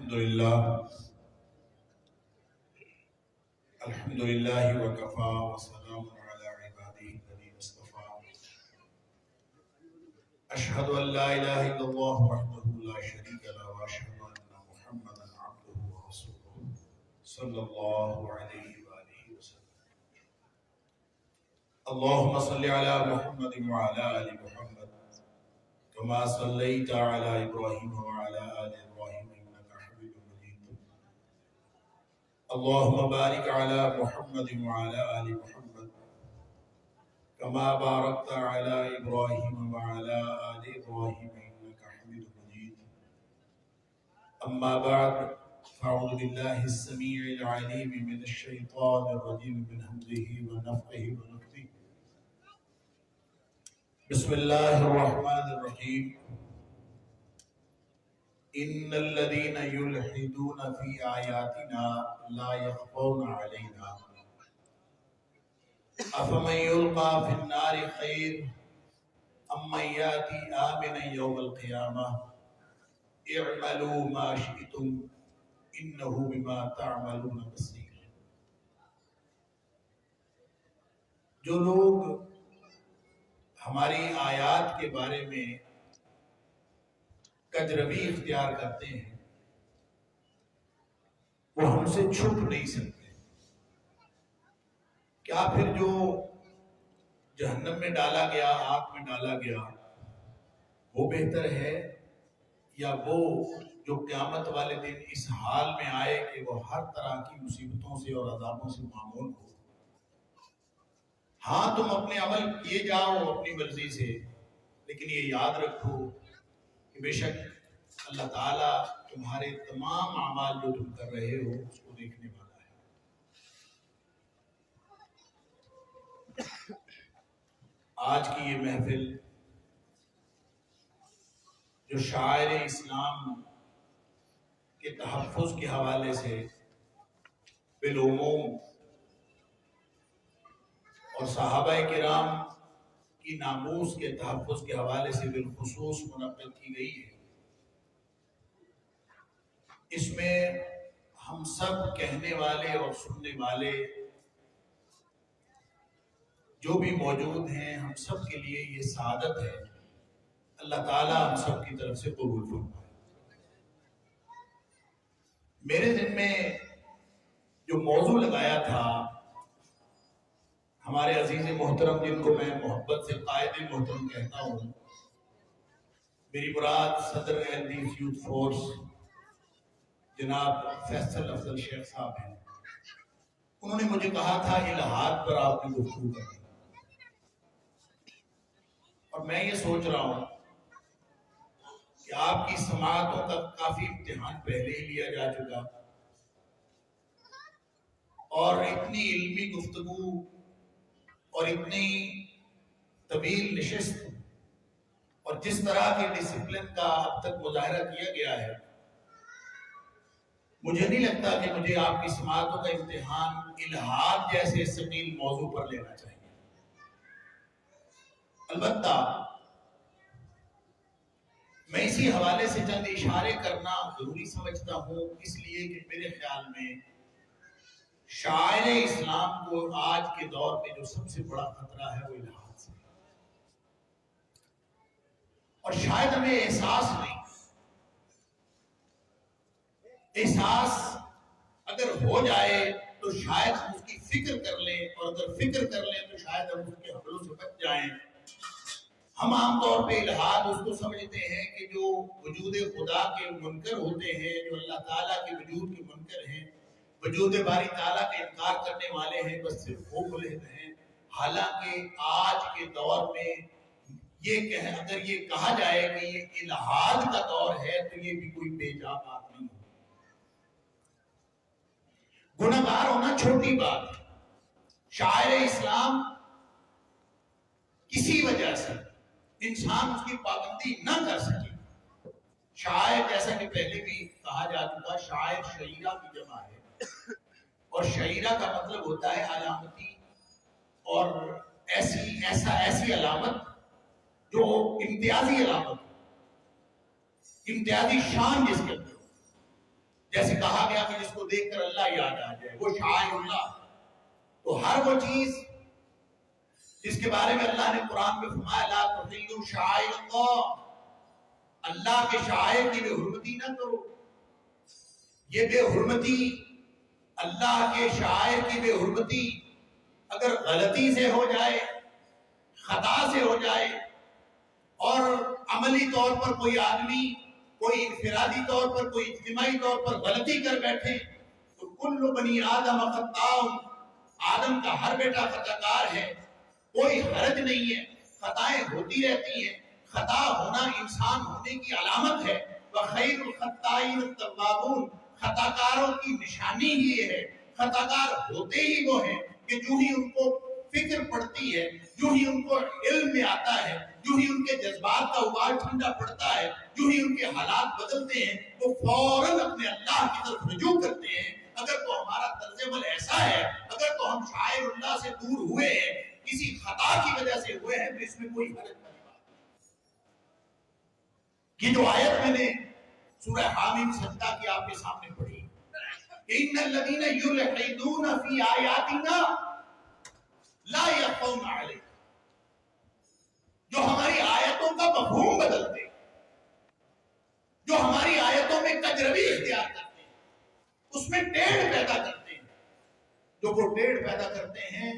الحمد لله وكفى وسلام على عباده الذين اصطفى أشهد أن لا إله إلا الله وحده لا شريك له وأشهد أن محمدا عبده ورسوله صلى الله عليه وآله وسلم اللهم صل على محمد وعلى آل محمد كما صليت على إبراهيم وعلى آل إبراهيم إنك حميد مجيد اللهم بارك على محمد وعلى آل محمد كما باركت على إبراهيم وعلى آل إبراهيم إنك حميد مجيد أما بعد فأعوذ بالله السميع العليم من الشيطان الرجيم من همزه ونفخه ونفثه بسم الله الرحمن الرحيم إن الذين يلحدون في آياتنا لا يخفون علينا أفمن يلقى في النار خير أم من يأتي آمنا يوم القيامة اعملوا ما شئتم إنه بما تعملون بصير۔ جو لوگ ہماری آیات کے بارے میں کجروی اختیار کرتے ہیں وہ ہم سے چھپ نہیں سکتے۔ کیا پھر جو جہنم میں ڈالا گیا، آگ میں ڈالا گیا، وہ بہتر ہے یا وہ جو قیامت والے دن اس حال میں آئے کہ وہ ہر طرح کی مصیبتوں سے اور عذابوں سے معمول ہو؟ ہاں تم اپنے عمل کیے جاؤ اپنی مرضی سے، لیکن یہ یاد رکھو کہ بے شک اللہ تعالیٰ تمہارے تمام اعمال جو تم کر رہے ہو اس کو دیکھنے والا ہے۔ آج کی یہ محفل جو شاعر اسلام کے تحفظ کے حوالے سے بالعموم اور صحابہ کرام کی ناموس کے تحفظ کے حوالے سے بالخصوص منعقد کی گئی ہے، اس میں ہم سب کہنے والے اور سننے والے جو بھی موجود ہیں ہم سب کے لیے یہ سعادت ہے، اللہ تعالیٰ ہم سب کی طرف سے قبول فرمائے۔ میرے ذہن میں جو موضوع لگایا تھا، ہمارے عزیز محترم جن کو میں محبت سے قائد محترم کہتا ہوں، میری مراد صدر احمدی یوتھ فورس جناب فیصل افضل شیخ صاحب ہیں۔ انہوں نے مجھے کہا تھا الہاد پر آپ نے گفتگو کرنی، اور میں یہ سوچ رہا ہوں کہ آپ کی سماعتوں کا کافی امتحان پہلے ہی لیا جا چکا، اور اتنی علمی گفتگو اور اتنی طویل نشست اور جس طرح کے ڈسپلن کا اب تک مظاہرہ کیا گیا ہے، مجھے نہیں لگتا کہ مجھے آپ کی سماعتوں کا امتحان الہاد جیسے ثقیل موضوع پر لینا چاہیے۔ البتہ میں اسی حوالے سے چند اشارے کرنا ضروری سمجھتا ہوں، اس لیے کہ میرے خیال میں شاعر اسلام کو آج کے دور میں جو سب سے بڑا خطرہ ہے وہ الہاد سے، اور شاید ہمیں احساس نہیں، احساس اگر ہو جائے تو شاید ہم اس کی فکر کر لیں، اور اگر فکر کر لیں تو شاید ہم اس کے حملوں سے بچ جائیں۔ ہم عام طور پہ الہاد اس کو سمجھتے ہیں کہ جو وجود خدا کے منکر ہوتے ہیں، جو اللہ تعالیٰ کے وجود کے منکر ہیں، وجود باری تعالیٰ کا انکار کرنے والے ہیں، بس صرف وہ ملحد ہیں۔ حالانکہ آج کے دور میں اگر یہ کہا جائے کہ یہ الہاد کا دور ہے تو یہ بھی کوئی بے جا بات نہیں ہے۔ گناہگار ہونا چھوٹی بات ہے، شاعر اسلام کسی وجہ سے انسان اس کی پابندی نہ کر سکے۔ شاعر جیسا کہ پہلے بھی کہا جا چکا، شاعر شعیرہ کی جمع ہے، اور شعیرہ کا مطلب ہوتا ہے علامتی، اور ایسی علامت جو امتیازی علامت، امتیازی شان جس کے اندر ہو۔ جیسے کہا گیا کہ جس کو دیکھ کر اللہ یاد آ جائے وہ شعائر اللہ. تو ہر وہ چیز جس کے بارے میں اللہ نے قرآن میں فرمایا لا تحلوا شعائر اللہ، اللہ کے شعائر کی بے حرمتی نہ کرو. یہ بے حرمتی، اللہ کے شعائر کی بے حرمتی اگر غلطی سے ہو جائے، خطا سے ہو جائے، اور عملی طور پر کوئی آدمی کوئی انفرادی طور پر کوئی اجتماعی طور پر غلطی کر بیٹھے تو کل بنی آدم خطاء، آدم کا ہر بیٹا خطا کار ہے، کوئی حرج نہیں ہے. خطائیں ہوتی رہتی ہیں، خطا ہونا انسان ہونے کی علامت ہے. وخیر الخطائین التوابون، خطا کاروں کی نشانی ہی یہ ہے. خطا کار ہوتے ہی وہ ہیں کہ جو ہی ان کو فکر پڑتی ہے، جو ہی ان کو علم میں آتا ہے، جو ہی ان کے جذبات کا ابال ٹھنڈا پڑتا ہے، جو ہی ان کے حالات بدلتے ہیں، وہ فوراً اپنے اللہ کی طرف رجوع کرتے ہیں. اگر تو ہمارا طرز عمل ایسا ہے، اگر تو ہم شاعر اللہ سے دور ہوئے ہیں، کسی خطا کی وجہ سے ہوئے ہیں، تو اس میں کوئی حرج نہیں بات. یہ جو آیت میں نے سورہ حامیم سجدہ کی آپ کے سامنے پڑھی، ان الذین یلحدون فی آیاتنا لا یخفون علیہ، جو ہماری آیتوں کا مفہوم بدلتے، جو ہماری آیتوں میں کجروی اختیار کرتے ہیں، اس میں ٹیڑھ پیدا کرتے ہیں. جو وہ ٹیڑھ پیدا کرتے ہیں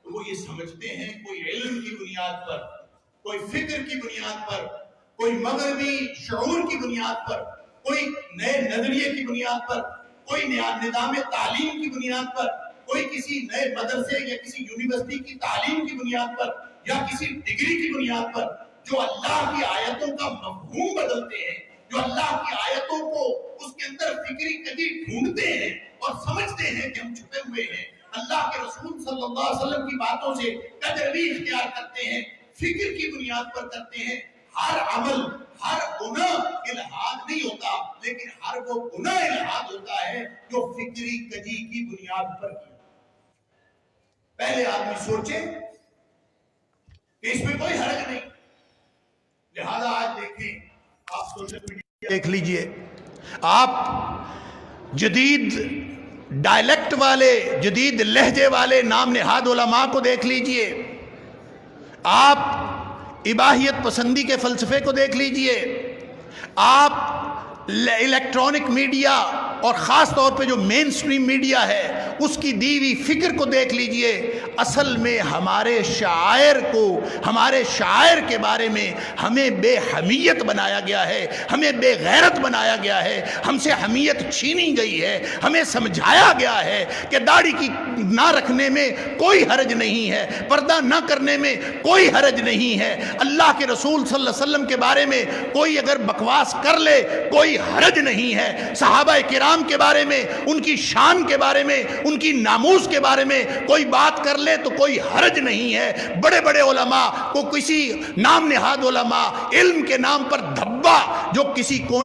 تو وہ یہ سمجھتے ہیں کوئی علم کی بنیاد پر، کوئی فکر کی بنیاد پر، کوئی مغربی شعور کی بنیاد پر، کوئی نئے نظریے کی بنیاد پر، کوئی نظام تعلیم کی بنیاد پر، کوئی کسی نئے مدرسے یا کسی یونیورسٹی کی تعلیم کی بنیاد پر یا کسی ڈگری کی بنیاد پر جو اللہ کی آیتوں کا مفہوم بدلتے ہیں، جو اللہ کی آیتوں کو اس کے اندر فکری کجی ڈھونڈتے ہیں اور سمجھتے ہیں کہ ہم چھپے ہوئے ہیں، اللہ کے رسول صلی اللہ علیہ وسلم کی باتوں سے کجروی اختیار کرتے ہیں، فکر کی بنیاد پر کرتے ہیں. ہر عمل، ہر گناہ الہاد نہیں ہوتا، لیکن ہر وہ گناہ الہاد ہوتا ہے جو فکری کجی کی بنیاد پر کیا. پہلے آدمی سوچے کہ اس میں کوئی حرج نہیں. لہذا آج دیکھیں، آپ سوشل میڈیا دیکھ لیجئے، آپ جدید ڈائلیکٹ والے، جدید لہجے والے نام نہاد علماء کو دیکھ لیجئے، آپ اباحیت پسندی کے فلسفے کو دیکھ لیجئے، آپ الیکٹرانک میڈیا اور خاص طور پہ جو مین سٹریم میڈیا ہے اس کی دیوی فکر کو دیکھ لیجئے. اصل میں ہمارے شاعر کو، ہمارے شاعر کے بارے میں ہمیں بے حمیت بنایا گیا ہے، ہمیں بے غیرت بنایا گیا ہے، ہم سے حمیت چھینی گئی ہے. ہمیں سمجھایا گیا ہے کہ داڑھی کی نہ رکھنے میں کوئی حرج نہیں ہے، پردہ نہ کرنے میں کوئی حرج نہیں ہے. اللہ کے رسول صلی اللہ علیہ وسلم کے بارے میں کوئی اگر بکواس کر لے کوئی حرج نہیں ہے. صحابہ کرام کے بارے میں، ان کی شان کے بارے میں، ان کی ناموس کے بارے میں کوئی بات کر لے تو کوئی حرج نہیں ہے. بڑے بڑے علماء کو کسی نام نہاد علماء علم کے نام پر دھبا جو کسی کو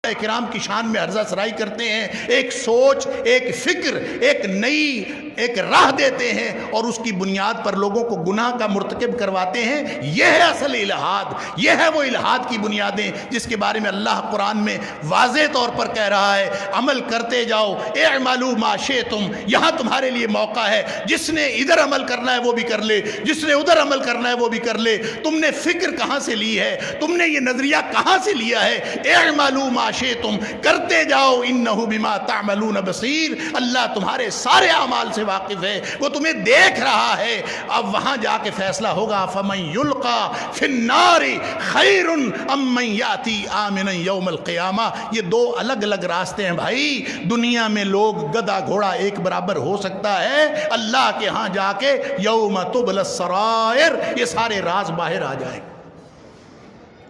کرام کی شان میں عرضہ سرائی کرتے ہیں، ایک سوچ، ایک فکر، ایک نئی ایک راہ دیتے ہیں اور اس کی بنیاد پر لوگوں کو گناہ کا مرتکب کرواتے ہیں. یہ ہے اصل الہاد، یہ ہے وہ الہاد کی بنیادیں جس کے بارے میں اللہ قرآن میں واضح طور پر کہہ رہا ہے عمل کرتے جاؤ، اعملوا ما شئتم. یہاں تمہارے لیے موقع ہے، جس نے ادھر عمل کرنا ہے وہ بھی کر لے، جس نے ادھر عمل کرنا ہے وہ بھی کر لے. تم نے فکر کہاں سے لی ہے، تم نے یہ نظریہ کہاں سے لیا ہے؟ اعملوا ما شئتم، کرتے جاؤ، انہ بما تعملون بصیر. اللہ تمہارے سارے اعمال سے واقف ہے، وہ تمہیں دیکھ رہا ہے. اب وہاں جا کے فیصلہ ہوگا فمن یلقا فی النار خیر ام من یاتی آمنا یوم القیامہ. یہ دو الگ الگ راستے ہیں بھائی. دنیا میں لوگ گدھا گھوڑا ایک برابر ہو سکتا ہے، اللہ کے ہاں جا کے یوم تبلی السرائر یہ سارے راز باہر آ جائیں.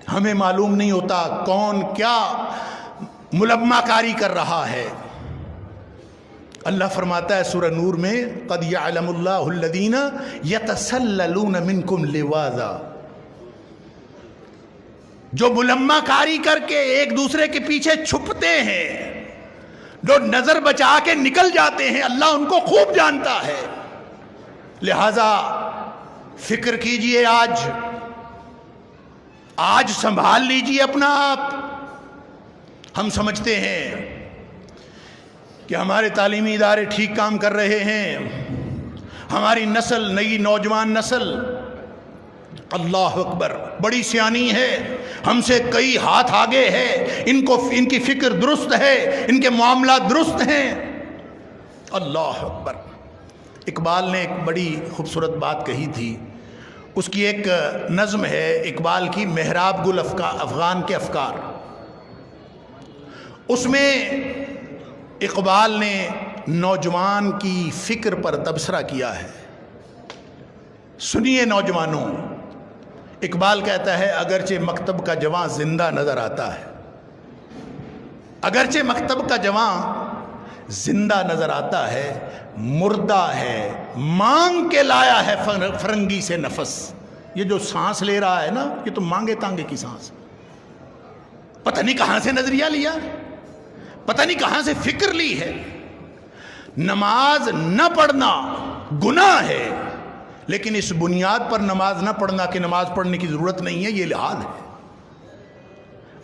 ہمیں معلوم نہیں ہوتا کون کیا ملمہ کاری کر رہا ہے. اللہ فرماتا ہے سورہ نور میں قد یعلم اللہ الذین یتسللون منکم لواذا، جو ملمہ کاری کر کے ایک دوسرے کے پیچھے چھپتے ہیں، جو نظر بچا کے نکل جاتے ہیں، اللہ ان کو خوب جانتا ہے. لہذا فکر کیجئے، آج سنبھال لیجئے اپنا آپ. ہم سمجھتے ہیں کہ ہمارے تعلیمی ادارے ٹھیک کام کر رہے ہیں، ہماری نسل، نئی نوجوان نسل اللہ اکبر بڑی سیانی ہے، ہم سے کئی ہاتھ آگے ہے، ان کی فکر درست ہے، ان کے معاملات درست ہیں۔ اللہ اکبر۔ اقبال نے ایک بڑی خوبصورت بات کہی تھی، اس کی ایک نظم ہے اقبال کی، محراب گل افغان کے افکار۔ اس میں اقبال نے نوجوان کی فکر پر تبصرہ کیا ہے۔ سنیے نوجوانوں، اقبال کہتا ہے اگرچہ مکتب کا جواں زندہ نظر آتا ہے، اگرچہ مکتب کا جواں زندہ نظر آتا ہے، مردہ ہے مانگ کے لایا ہے فرنگی سے نفس۔ یہ جو سانس لے رہا ہے نا، یہ تو مانگے تانگے کی سانس، پتہ نہیں کہاں سے نظریہ لیا، پتہ نہیں کہاں سے فکر لی ہے۔ نماز نہ پڑھنا گناہ ہے، لیکن اس بنیاد پر نماز نہ پڑھنا کہ نماز پڑھنے کی ضرورت نہیں ہے، یہ الحاد ہے۔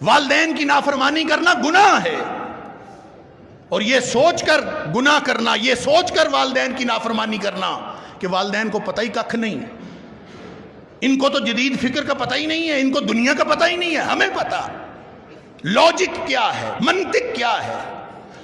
والدین کی نافرمانی کرنا گناہ ہے، اور یہ سوچ کر گناہ کرنا، یہ سوچ کر والدین کی نافرمانی کرنا کہ والدین کو پتہ ہی ککھ نہیں، ان کو تو جدید فکر کا پتہ ہی نہیں ہے، ان کو دنیا کا پتہ ہی نہیں ہے، ہمیں پتہ لاجک کیا ہے، منطق کیا ہے۔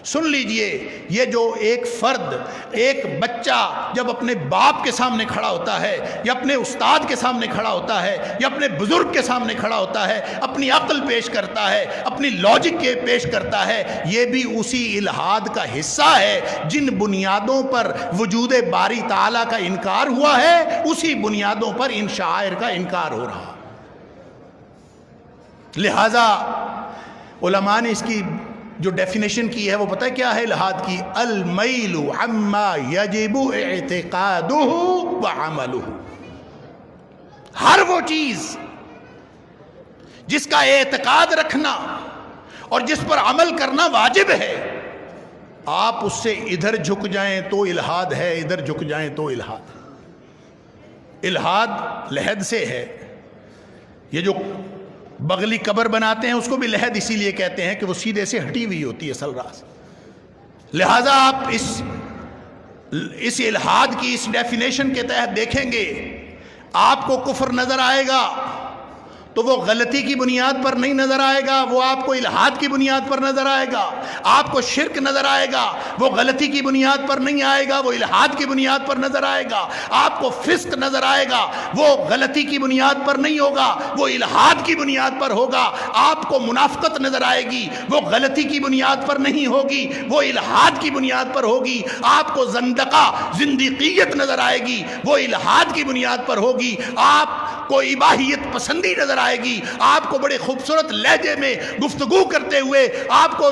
سن لیجئے، یہ جو ایک فرد، ایک بچہ جب اپنے باپ کے سامنے کھڑا ہوتا ہے، یا اپنے استاد کے سامنے کھڑا ہوتا ہے، یا اپنے بزرگ کے سامنے کھڑا ہوتا ہے، اپنی عقل پیش کرتا ہے، اپنی لاجک کے پیش کرتا ہے، یہ بھی اسی الحاد کا حصہ ہے۔ جن بنیادوں پر وجود باری تعالیٰ کا انکار ہوا ہے، اسی بنیادوں پر ان شعائر کا انکار ہو رہا۔ لہذا علماء نے اس کی جو ڈیفینیشن کی ہے وہ پتہ کیا ہے الحاد کی؟ المیل عما یجب اعتقادہ وعملہ۔ ہر وہ چیز جس کا اعتقاد رکھنا اور جس پر عمل کرنا واجب ہے، آپ اس سے ادھر جھک جائیں تو الحاد ہے، ادھر جھک جائیں تو الحاد ہے۔ الحاد لحد سے ہے، یہ جو بغلی قبر بناتے ہیں اس کو بھی لحد اسی لیے کہتے ہیں کہ وہ سیدھے سے ہٹی ہوئی ہوتی ہے اصل راہ سے۔ لہٰذا آپ اس الحاد کی اس ڈیفینیشن کے تحت دیکھیں گے، آپ کو کفر نظر آئے گا تو وہ غلطی کی بنیاد پر نہیں نظر آئے گا، وہ آپ کو الحاد کی بنیاد پر نظر آئے گا۔ آپ کو شرک نظر آئے گا، وہ غلطی کی بنیاد پر نہیں آئے گا، وہ الحاد کی بنیاد پر نظر آئے گا۔ آپ کو فسق نظر آئے گا، وہ غلطی کی بنیاد پر نہیں ہوگا، وہ الحاد کی بنیاد پر ہوگا۔ آپ کو منافقت نظر آئے گی، وہ غلطی کی بنیاد پر نہیں ہوگی، وہ الحاد کی بنیاد پر ہوگی۔ آپ کو زندقہ، زندقیت نظر آئے گی، وہ الحاد کی بنیاد پر ہوگی۔ آپ کو اباحیت پسندی نظر آئے گی، آپ کو بڑے خوبصورت لہجے میں گفتگو کرتے ہوئے آپ کو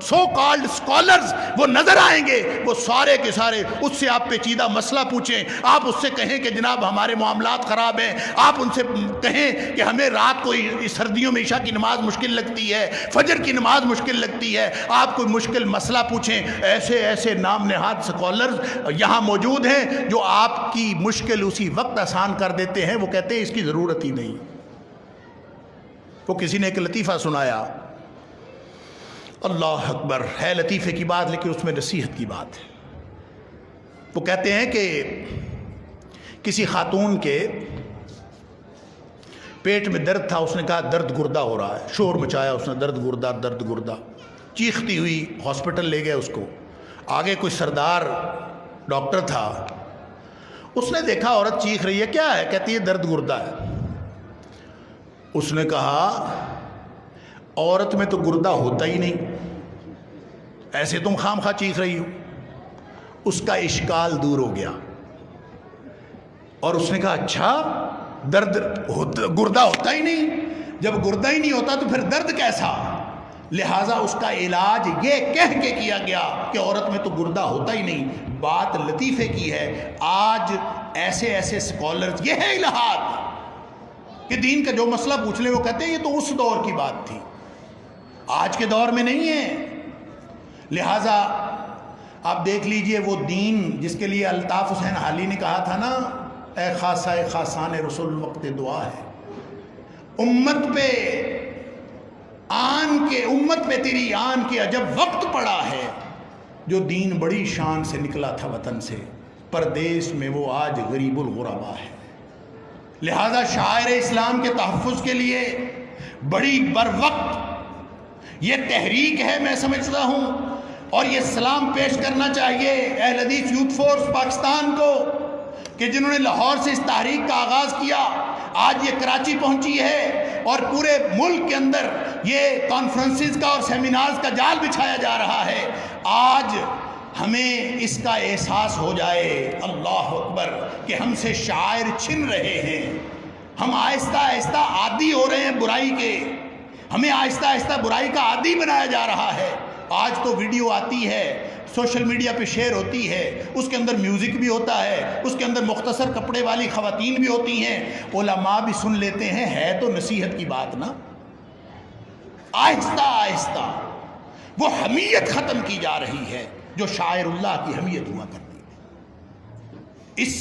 سو کالڈ سکالرز وہ نظر آئیں گے، وہ سارے کے سارے اس سے آپ پیچیدہ مسئلہ پوچھیں، آپ اس سے کہیں کہ جناب ہمارے معاملات خراب ہیں، آپ ان سے کہیں کہ ہمیں رات کو سردیوں میں عشاء کی نماز مشکل لگتی ہے، فجر کی نماز مشکل لگتی ہے، آپ کوئی مشکل مسئلہ پوچھیں، ایسے ایسے نام نہاد سکالرز یہاں موجود ہیں جو آپ کی مشکل اسی وقت آسان کر دیتے ہیں۔ وہ کہتے ہیں اس کی ضرورت ہی نہیں۔ وہ کسی نے ایک لطیفہ سنایا، اللہ اکبر، ہے لطیفے کی بات لیکن اس میں نصیحت کی بات ہے۔ وہ کہتے ہیں کہ کسی خاتون کے پیٹ میں درد تھا، اس نے کہا درد گردہ ہو رہا ہے، شور مچایا اس نے، درد گردہ درد گردہ، چیختی ہوئی ہاسپٹل لے گئے اس کو۔ آگے کوئی سردار ڈاکٹر تھا، اس نے دیکھا عورت چیخ رہی ہے، کیا ہے؟ کہتی ہے درد گردہ ہے۔ اس نے کہا عورت میں تو گردہ ہوتا ہی نہیں، ایسے تم خام خواہ چیخ رہی ہو۔ اس کا اشکال دور ہو گیا اور اس نے کہا اچھا گردہ ہوتا ہی نہیں، جب گردہ ہی نہیں ہوتا تو پھر درد کیسا؟ لہٰذا اس کا علاج یہ کہہ کے کیا گیا کہ عورت میں تو گردہ ہوتا ہی نہیں۔ بات لطیفے کی ہے، آج ایسے ایسے سکالرز، یہ ہے الحاد کہ دین کا جو مسئلہ پوچھ لیں وہ کہتے ہیں یہ تو اس دور کی بات تھی، آج کے دور میں نہیں ہے۔ لہٰذا آپ دیکھ لیجئے وہ دین جس کے لیے الطاف حسین حالی نے کہا تھا نا، اے خاصہ خاصان رسول وقت دعا ہے، امت پہ آن کے امت پہ تیری آن کے عجب وقت پڑا ہے، جو دین بڑی شان سے نکلا تھا وطن سے، پردیس میں وہ آج غریب الغربا ہے۔ لہذا شاعر اسلام کے تحفظ کے لیے بڑی بروقت یہ تحریک ہے، میں سمجھتا ہوں، اور یہ سلام پیش کرنا چاہیے اہل حدیث یوتھ فورس پاکستان کو کہ جنہوں نے لاہور سے اس تحریک کا آغاز کیا، آج یہ کراچی پہنچی ہے اور پورے ملک کے اندر یہ کانفرنسز کا اور سیمینارز کا جال بچھایا جا رہا ہے۔ آج ہمیں اس کا احساس ہو جائے، اللہ اکبر، کہ ہم سے شاعر چھن رہے ہیں، ہم آہستہ آہستہ عادی ہو رہے ہیں برائی کے، ہمیں آہستہ آہستہ برائی کا عادی بنایا جا رہا ہے۔ آج تو ویڈیو آتی ہے، سوشل میڈیا پہ شیئر ہوتی ہے، اس کے اندر میوزک بھی ہوتا ہے، اس کے اندر مختصر کپڑے والی خواتین بھی ہوتی ہیں، علماء بھی سن لیتے ہیں، ہے تو نصیحت کی بات نا۔ آہستہ آہستہ وہ حمیت ختم کی جا رہی ہے جو شاعر اللہ کی حمیت ہوا کرتی ہے۔ اس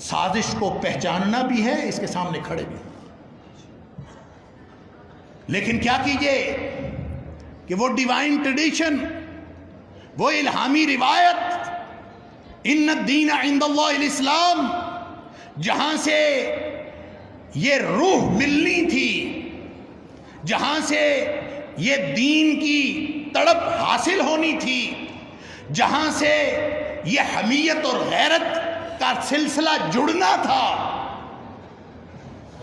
سازش کو پہچاننا بھی ہے، اس کے سامنے کھڑے بھی ہیں، لیکن کیا کیجئے کہ وہ ڈیوائن ٹریڈیشن، وہ الہامی روایت، ان الدین عند اللہ الاسلام، جہاں سے یہ روح ملنی تھی، جہاں سے یہ دین کی تڑپ حاصل ہونی تھی، جہاں سے یہ حمیت اور غیرت کا سلسلہ جڑنا تھا،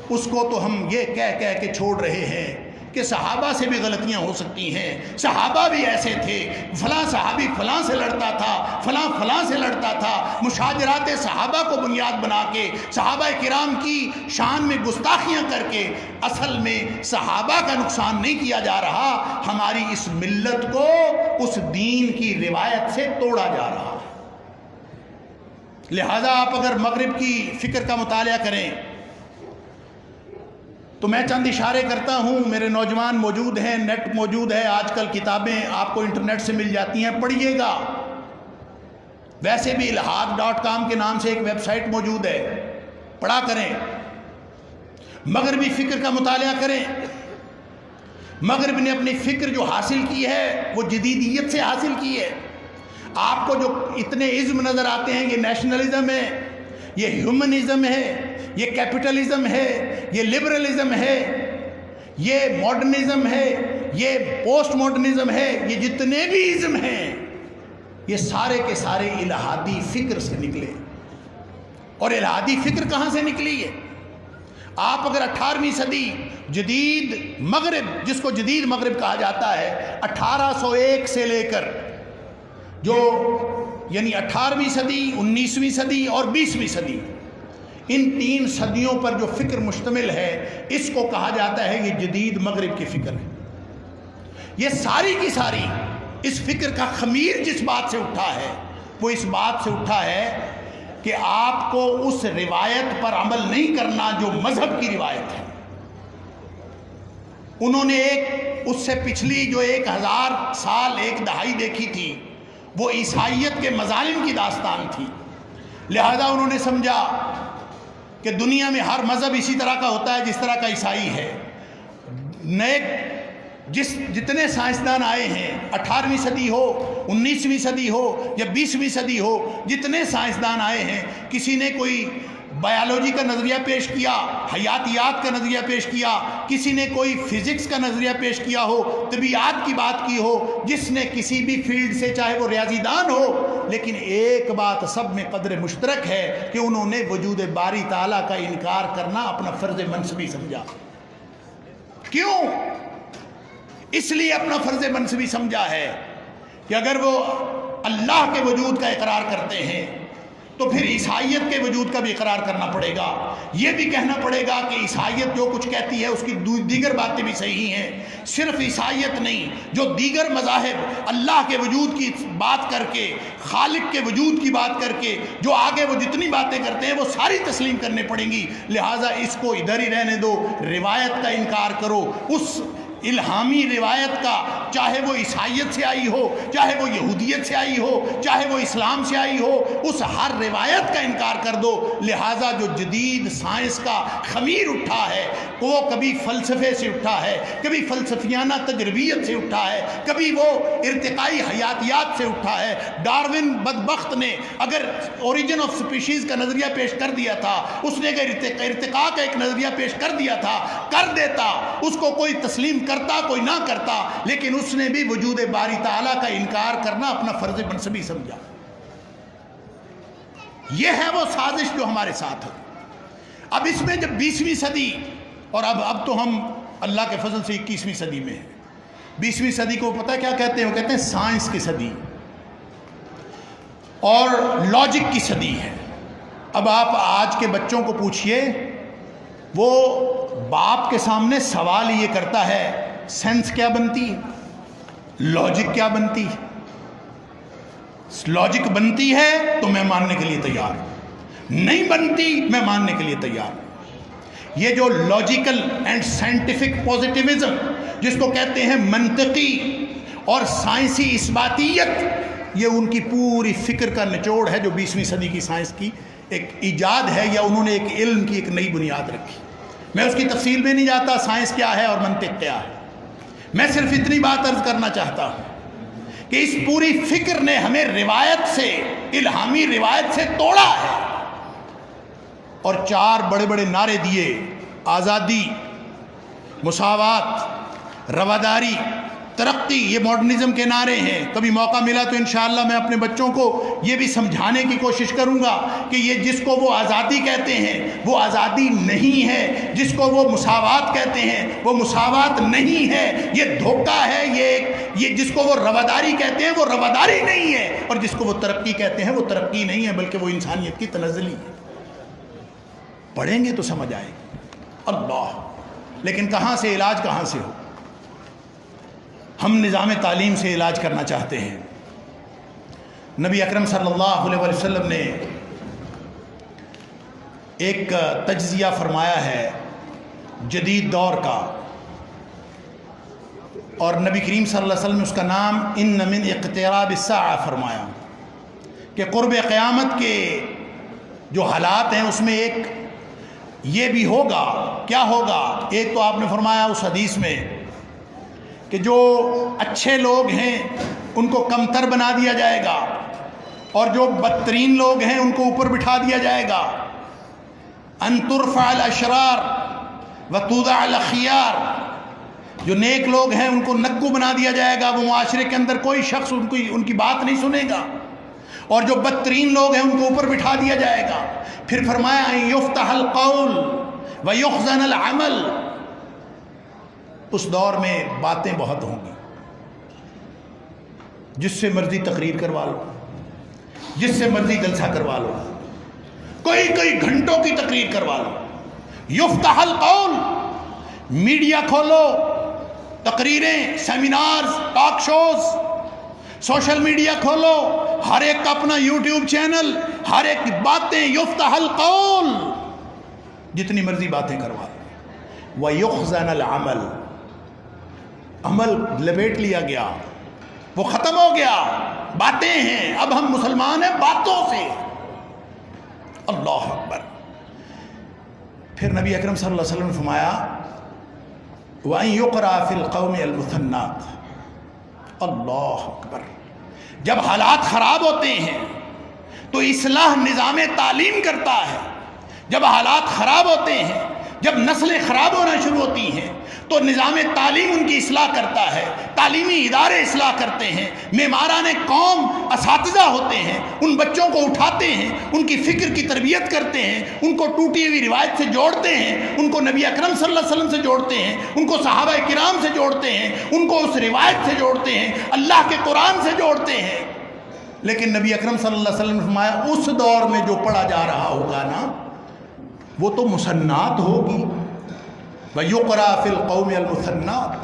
اس کو تو ہم یہ کہہ کہہ کے چھوڑ رہے ہیں کہ صحابہ سے بھی غلطیاں ہو سکتی ہیں، صحابہ بھی ایسے تھے، فلاں صحابی فلاں سے لڑتا تھا، فلاں فلاں سے لڑتا تھا، مشاجرات صحابہ کو بنیاد بنا کے صحابہ کرام کی شان میں گستاخیاں کر کے اصل میں صحابہ کا نقصان نہیں کیا جا رہا، ہماری اس ملت کو اس دین کی روایت سے توڑا جا رہا ہے۔ لہذا آپ اگر مغرب کی فکر کا مطالعہ کریں تو میں چند اشارے کرتا ہوں، میرے نوجوان موجود ہیں، نیٹ موجود ہے، آج کل کتابیں آپ کو انٹرنیٹ سے مل جاتی ہیں، پڑھیے گا۔ ویسے بھی الحاد.com کے نام سے ایک ویب سائٹ موجود ہے، پڑھا کریں، مغربی فکر کا مطالعہ کریں۔ مغرب نے اپنی فکر جو حاصل کی ہے وہ جدیدیت سے حاصل کی ہے۔ آپ کو جو اتنے ازم نظر آتے ہیں، یہ نیشنلزم ہے، یہ ہیومنزم ہے، یہ کیپٹلزم ہے، یہ لبرلزم ہے، یہ ماڈرنزم ہے، یہ پوسٹ ماڈرنزم ہے، یہ جتنے بھی ازم ہیں یہ سارے کے سارے الہادی فکر سے نکلے۔ اور الہادی فکر کہاں سے نکلی ہے؟ آپ اگر 18ویں صدی جدید مغرب، جس کو جدید مغرب کہا جاتا ہے، 1801 سے لے کر جو یعنی 18ویں صدی، 19ویں صدی اور 20ویں صدی، ان 3 صدیوں پر جو فکر مشتمل ہے، اس کو کہا جاتا ہے یہ جدید مغرب کی فکر ہے۔ یہ ساری کی ساری اس فکر کا خمیر جس بات سے اٹھا ہے وہ اس بات سے اٹھا ہے کہ آپ کو اس روایت پر عمل نہیں کرنا جو مذہب کی روایت ہے۔ انہوں نے اس سے پچھلی جو 1000 سال، 1 دہائی دیکھی تھی، وہ عیسائیت کے مظالم کی داستان تھی۔ لہذا انہوں نے سمجھا کہ دنیا میں ہر مذہب اسی طرح کا ہوتا ہے جس طرح کا عیسائی ہے۔ جتنے سائنسدان آئے ہیں، 18ویں صدی ہو، 19ویں صدی ہو یا 20ویں صدی ہو، جتنے سائنسدان آئے ہیں، کسی نے کوئی بایولوجی کا نظریہ پیش کیا، حیاتیات کا نظریہ پیش کیا، کسی نے کوئی فزکس کا نظریہ پیش کیا ہو، طبیعات کی بات کی ہو، جس نے کسی بھی فیلڈ سے، چاہے وہ ریاضی دان ہو، لیکن ایک بات سب میں قدر مشترک ہے کہ انہوں نے وجود باری تعالیٰ کا انکار کرنا اپنا فرض منصبی سمجھا۔ کیوں؟ اس لیے اپنا فرض منصبی سمجھا ہے کہ اگر وہ اللہ کے وجود کا اقرار کرتے ہیں تو پھر عیسائیت کے وجود کا بھی اقرار کرنا پڑے گا۔ یہ بھی کہنا پڑے گا کہ عیسائیت جو کچھ کہتی ہے اس کی دیگر باتیں بھی صحیح ہیں۔ صرف عیسائیت نہیں، جو دیگر مذاہب اللہ کے وجود کی بات کر کے، خالق کے وجود کی بات کر کے، جو آگے وہ جتنی باتیں کرتے ہیں وہ ساری تسلیم کرنے پڑیں گی۔ لہٰذا اس کو ادھر ہی رہنے دو، روایت کا انکار کرو، اس الہامی روایت کا، چاہے وہ عیسائیت سے آئی ہو، چاہے وہ یہودیت سے آئی ہو، چاہے وہ اسلام سے آئی ہو، اس ہر روایت کا انکار کر دو۔ لہٰذا جو جدید سائنس کا خمیر اٹھا ہے وہ کبھی فلسفے سے اٹھا ہے، کبھی فلسفیانہ تجربیت سے اٹھا ہے، کبھی وہ ارتقائی حیاتیات سے اٹھا ہے۔ ڈارون بدبخت نے اگر اوریجن آف سپیشیز کا نظریہ پیش کر دیا تھا، اس نے اگر ارتقاء کا ایک نظریہ پیش کر دیا تھا، کر دیتا، اس کو کوئی تسلیم کرتا کوئی نہ کرتا، لیکن اس نے بھی وجود باری تعالیٰ کا انکار کرنا اپنا فرض منصبی سمجھا۔ یہ ہے وہ سازش جو ہمارے ساتھ ہے۔ اب اس میں جب 20ویں صدی، اور اب تو ہم اللہ کے فضل سے 21ویں صدی میں ہیں۔ 20ویں صدی کو پتہ کیا کہتے ہیں؟ وہ کہتے ہیں سائنس کی صدی اور لاجک کی صدی ہے۔ اب آپ آج کے بچوں کو پوچھئے، وہ باپ کے سامنے سوال یہ کرتا ہے سینس کیا بنتی ہے، لاجک کیا بنتی ہے؟ لاجک بنتی ہے تو میں ماننے کے لیے تیار ہوں، نہیں بنتی میں ماننے کے لیے تیار ہوں۔ یہ جو لاجیکل اینڈ سائنٹیفک پوزیٹیوزم جس کو کہتے ہیں منطقی اور سائنسی اثباتیت، یہ ان کی پوری فکر کا نچوڑ ہے جو 20ویں صدی کی سائنس کی ایک ایجاد ہے، یا انہوں نے ایک علم کی ایک نئی بنیاد رکھی۔ میں اس کی تفصیل میں نہیں جاتا سائنس کیا ہے اور منطق کیا ہے، میں صرف اتنی بات عرض کرنا چاہتا ہوں کہ اس پوری فکر نے ہمیں روایت سے، الہامی روایت سے توڑا ہے، اور 4 بڑے بڑے نعرے دیے: آزادی، مساوات، رواداری، ترقی۔ یہ ماڈرنزم کے نعرے ہیں۔ کبھی موقع ملا تو انشاءاللہ میں اپنے بچوں کو یہ بھی سمجھانے کی کوشش کروں گا کہ یہ جس کو وہ آزادی کہتے ہیں وہ آزادی نہیں ہے، جس کو وہ مساوات کہتے ہیں وہ مساوات نہیں ہے، یہ دھوکہ ہے، یہ جس کو وہ رواداری کہتے ہیں وہ رواداری نہیں ہے، اور جس کو وہ ترقی کہتے ہیں وہ ترقی نہیں ہے، بلکہ وہ انسانیت کی تنزلی ہے۔ پڑھیں گے تو سمجھ آئے گی۔ اللہ، لیکن کہاں سے علاج، کہاں سے ہو؟ ہم نظام تعلیم سے علاج کرنا چاہتے ہیں۔ نبی اکرم صلی اللہ علیہ وسلم نے ایک تجزیہ فرمایا ہے جدید دور کا، اور نبی کریم صلی اللہ علیہ وسلم نے اس کا نام ان من اقتراب الساعہ فرمایا، کہ قرب قیامت کے جو حالات ہیں اس میں ایک یہ بھی ہوگا۔ کیا ہوگا؟ ایک تو آپ نے فرمایا اس حدیث میں کہ جو اچھے لوگ ہیں ان کو کمتر بنا دیا جائے گا، اور جو بدترین لوگ ہیں ان کو اوپر بٹھا دیا جائے گا۔ ان ترفع الاشرار وتوضع الاخیار، جو نیک لوگ ہیں ان کو نکو بنا دیا جائے گا، وہ معاشرے کے اندر کوئی شخص ان کی بات نہیں سنے گا، اور جو بدترین لوگ ہیں ان کو اوپر بٹھا دیا جائے گا۔ پھر فرمایا ان یفتح القول ویخزن العمل، اس دور میں باتیں بہت ہوں گی، جس سے مرضی تقریر کروا لو، جس سے مرضی جلسہ کروا لو، کئی گھنٹوں کی تقریر کروا لو۔ یفتح القول، میڈیا کھولو، تقریریں، seminars, talk shows, social media کھولو، ہر ایک کا اپنا یوٹیوب چینل، ہر ایک باتیں، یفتح القول، جتنی مرضی باتیں کروا لو۔ ویخزن العمل، عمل لپیٹ لیا گیا، وہ ختم ہو گیا، باتیں ہیں، اب ہم مسلمان ہیں باتوں سے۔ اللہ اکبر۔ پھر نبی اکرم صلی اللہ علیہ وسلم نے فرمایا وَأَن يُقْرَأَ فِي الْقَوْمِ الْمُثَنَّاتِ۔ اللہ اکبر۔ جب حالات خراب ہوتے ہیں تو اصلاح نظام تعلیم کرتا ہے، جب حالات خراب ہوتے ہیں، جب نسلیں خراب ہونا شروع ہوتی ہیں تو نظام تعلیم ان کی اصلاح کرتا ہے، تعلیمی ادارے اصلاح کرتے ہیں، معماران قوم اساتذہ ہوتے ہیں، ان بچوں کو اٹھاتے ہیں، ان کی فکر کی تربیت کرتے ہیں، ان کو ٹوٹی ہوئی روایت سے جوڑتے ہیں، ان کو نبی اکرم صلی اللہ علیہ وسلم سے جوڑتے ہیں، ان کو صحابہ کرام سے جوڑتے ہیں، ان کو اس روایت سے جوڑتے ہیں، اللہ کے قرآن سے جوڑتے ہیں۔ لیکن نبی اکرم صلی اللہ علیہ وسلم نے فرمایا اس دور میں جو پڑھا جا رہا ہوگا نا وہ تو مسنات ہوگی۔ وَيُقْرَأَ فِي الْقَوْمِ الْمُثَنَّاتِ،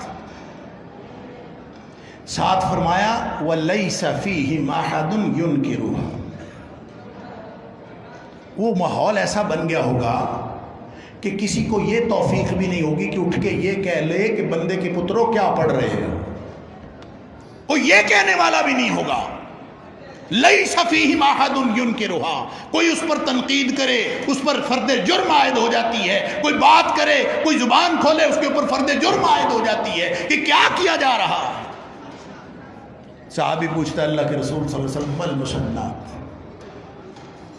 ساتھ فرمایا وَلَيْسَ فِيهِمْ أَحَدٌ يُنْكِرُهَا، وہ ماحول ایسا بن گیا ہوگا کہ کسی کو یہ توفیق بھی نہیں ہوگی کہ اٹھ کے یہ کہہ لے کہ بندے کے پتروں کیا پڑھ رہے ہیں، وہ یہ کہنے والا بھی نہیں ہوگا۔ لیس فیہم احد ینکرھا، کوئی اس پر تنقید کرے اس پر فرد جرم عائد ہو جاتی ہے، کوئی بات کرے کوئی زبان کھولے اس کے اوپر فرد جرم عائد ہو جاتی ہے کہ کیا کیا جا رہا ہے۔ صحابی پوچھتا ہے اللہ کے رسول صلی اللہ علیہ وسلم المسنات،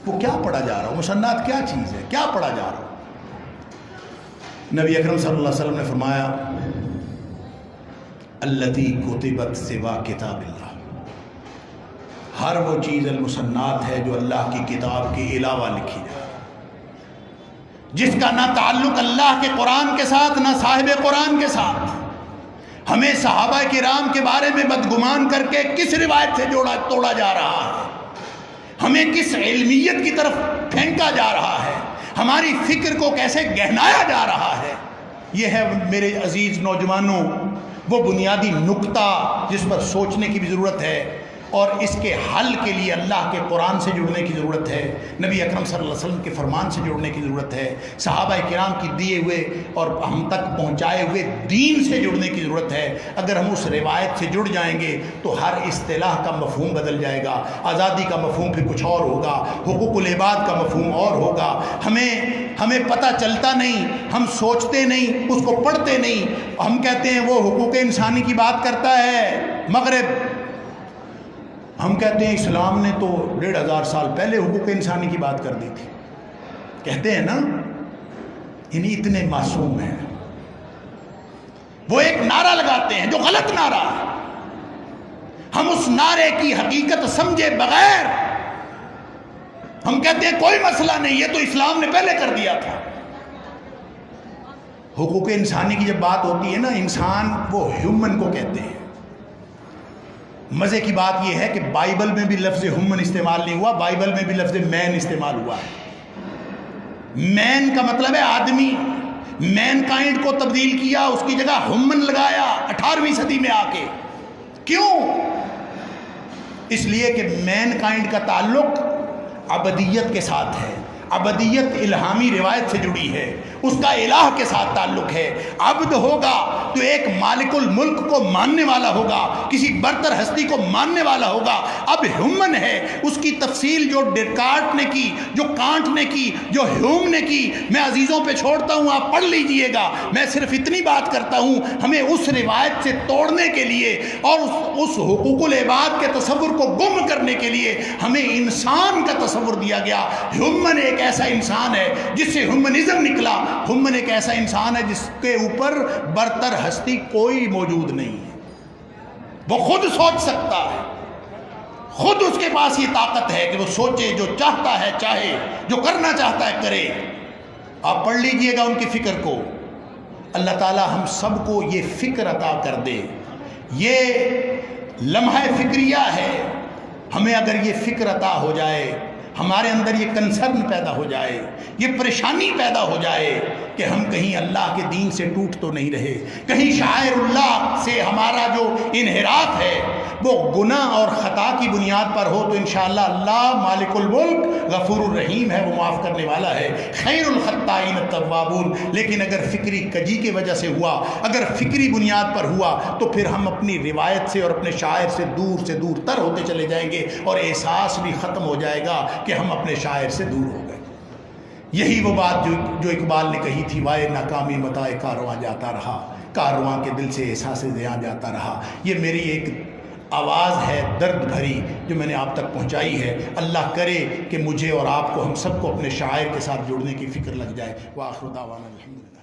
وہ کیا پڑھا جا رہا ہے، مسنات کیا چیز ہے، کیا پڑھا جا رہا ہے؟ نبی اکرم صلی اللہ علیہ وسلم نے فرمایا التی کتبت سوا کتاب اللہ، ہر وہ چیز المسنات ہے جو اللہ کی کتاب کے علاوہ لکھی جائے، جس کا نہ تعلق اللہ کے قرآن کے ساتھ نہ صاحب قرآن کے ساتھ۔ ہمیں صحابہ کرام کے بارے میں بدگمان کر کے کس روایت سے توڑا جا رہا ہے، ہمیں کس علمیت کی طرف پھینکا جا رہا ہے، ہماری فکر کو کیسے گہنایا جا رہا ہے، یہ ہے میرے عزیز نوجوانوں وہ بنیادی نقطہ جس پر سوچنے کی بھی ضرورت ہے، اور اس کے حل کے لیے اللہ کے قرآن سے جڑنے کی ضرورت ہے، نبی اکرم صلی اللہ علیہ وسلم کے فرمان سے جڑنے کی ضرورت ہے، صحابہ کرام کی دیے ہوئے اور ہم تک پہنچائے ہوئے دین سے جڑنے کی ضرورت ہے۔ اگر ہم اس روایت سے جڑ جائیں گے تو ہر اصطلاح کا مفہوم بدل جائے گا، آزادی کا مفہوم پھر کچھ اور ہوگا، حقوق العباد کا مفہوم اور ہوگا، ہمیں پتہ چلتا نہیں، ہم سوچتے نہیں، اس کو پڑھتے نہیں، ہم کہتے ہیں وہ حقوق انسانی کی بات کرتا ہے مغرب، ہم کہتے ہیں اسلام نے تو 1500 سال پہلے حقوق انسانی کی بات کر دی تھی، کہتے ہیں نا، یعنی اتنے معصوم ہیں۔ وہ ایک نعرہ لگاتے ہیں جو غلط نعرہ ہے، ہم اس نعرے کی حقیقت سمجھے بغیر ہم کہتے ہیں کوئی مسئلہ نہیں، یہ تو اسلام نے پہلے کر دیا تھا۔ حقوق انسانی کی جب بات ہوتی ہے نا، انسان وہ ہیومن کو کہتے ہیں۔ مزے کی بات یہ ہے کہ بائبل میں بھی لفظ ہیومن استعمال نہیں ہوا، بائبل میں بھی لفظ مین استعمال ہوا ہے۔ مین کا مطلب ہے آدمی، مین کائنڈ کو تبدیل کیا، اس کی جگہ ہیومن لگایا 18ویں صدی میں آ کے۔ کیوں؟ اس لیے کہ مین کائنڈ کا تعلق ابدیت کے ساتھ ہے، ابدیت الہامی روایت سے جڑی ہے، اس کا الہ کے ساتھ تعلق ہے۔ عبد ہوگا تو ایک مالک الملک کو ماننے والا ہوگا، کسی برتر ہستی کو ماننے والا ہوگا۔ اب ہیومن ہے، اس کی تفصیل جو ڈیکارٹ نے کی، جو کانٹ نے کی، جو ہیوم نے کی، میں عزیزوں پہ چھوڑتا ہوں، آپ پڑھ لیجئے گا۔ میں صرف اتنی بات کرتا ہوں، ہمیں اس روایت سے توڑنے کے لیے اور اس حقوق العباد کے تصور کو گم کرنے کے لیے ہمیں انسان کا تصور دیا گیا۔ ہیومن ایک ایسا انسان ہے جس سے ہیومنزم نکلا، ہیومن ایک ایسا انسان ہے جس کے اوپر برتر ہستی کوئی موجود نہیں ہے، وہ خود سوچ سکتا ہے، خود اس کے پاس یہ طاقت ہے کہ وہ سوچے، جو چاہتا ہے چاہے، جو کرنا چاہتا ہے کرے۔ آپ پڑھ لیجئے گا ان کی فکر کو، اللہ تعالی ہم سب کو یہ فکر عطا کر دے۔ یہ لمحہ فکریہ ہے، ہمیں اگر یہ فکر عطا ہو جائے، ہمارے اندر یہ کنسرن پیدا ہو جائے، یہ پریشانی پیدا ہو جائے کہ ہم کہیں اللہ کے دین سے ٹوٹ تو نہیں رہے، کہیں شاعر اللہ سے ہمارا جو انحراف ہے وہ گناہ اور خطا کی بنیاد پر ہو، تو انشاءاللہ اللہ مالک الملک غفور الرحیم ہے، وہ معاف کرنے والا ہے، خیر الخطائین التوابون۔ لیکن اگر فکری کجی کی وجہ سے ہوا، اگر فکری بنیاد پر ہوا، تو پھر ہم اپنی روایت سے اور اپنے شاعر سے دور تر ہوتے چلے جائیں گے، اور احساس بھی ختم ہو جائے گا کہ ہم اپنے شاعر سے دور ہو گئے۔ یہی وہ بات جو اقبال نے کہی تھی، وائے ناکامی متائے کارواں جاتا رہا، کارواں کے دل سے احساس زیاں جاتا رہا۔ یہ میری ایک آواز ہے درد بھری جو میں نے آپ تک پہنچائی ہے۔ اللہ کرے کہ مجھے اور آپ کو، ہم سب کو اپنے شاعر کے ساتھ جڑنے کی فکر لگ جائے۔ وآخر دعوانا الحمدللہ۔